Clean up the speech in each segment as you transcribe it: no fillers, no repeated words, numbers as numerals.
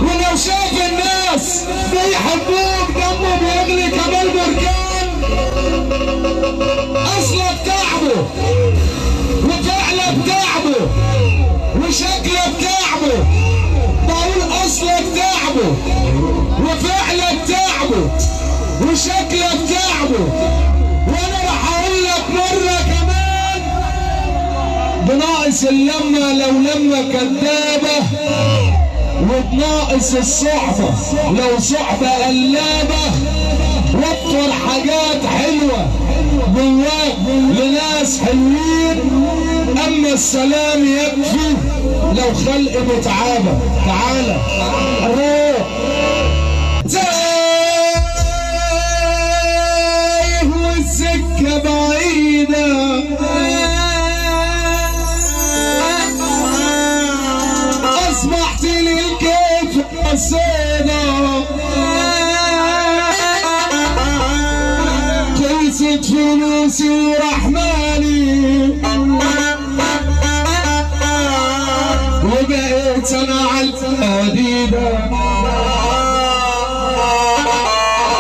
ولو شاف الناس بيحبوك دمه بيغلي كمان بركان. اصلك تعبه وفعلك تعبه وشكلك تعبه. بقول اصلك تعبه وفعلك تعبه وشكلك تعبه. وانا راح اقول لك مره كمان بناقص اللمه لو لمه كدابه، وبناقص الصحبه لو صحبه قلابه. وفر حاجات حلوه جواك لناس حلوين، اما السلام يكفي لو خلق متعابه. تعالى روح تايه والسكه بعيده، اصبحت للكيف قصيده. خلصت فلوسي ورحماني وبقيت انا على الحديده.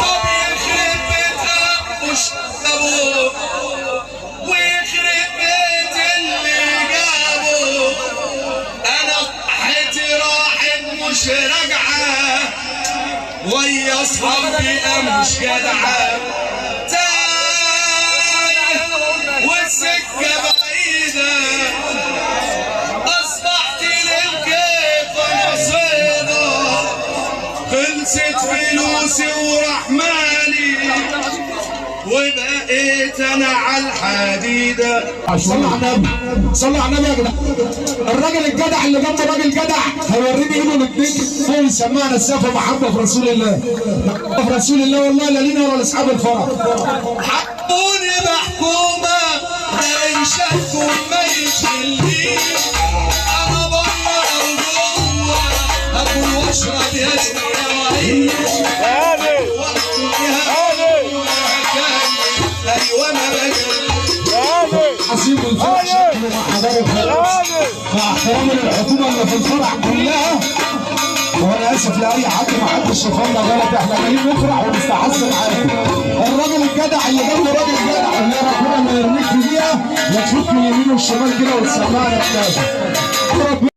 طب يخرب بيت مش ابوه ويخرب بيت اللي جابه. انا صحتي راحت مش راجعه ويا اصحابي مش جدعه. والسكه بعيده اصبحت للكيف نصيده. خلصت فلوسي ورحماني وبقيت انا على الحديده. صلى على النبي، صلى على النبي يا جدع. الراجل الجدع اللي جنب راجل جدع هيوريني ايده الاثنين فوق يسمعنا السقف محبه في رسول الله. في رسول الله والله لا لينا ولا لاصحاب الفرح. حكموني بحكومه لا يشكوا ما يشليش. انا بره او جوه اكل واشرب يا واعيش. ايوه انا حسيب الفرح شكله مع حضاره الخلاص مع احترامي للحكومه اللي في الفرح كلها. وانا اسف لاي حد ما حدش شافنا غلط، احنا جايين نفرح ونستحسن معاكم. الراجل الجدع اللي جنبه راجل جدع اللي ربنا ما يرميك في دقيقه وتفوت من اليمين والشمال كده وتسمعنا الكلام.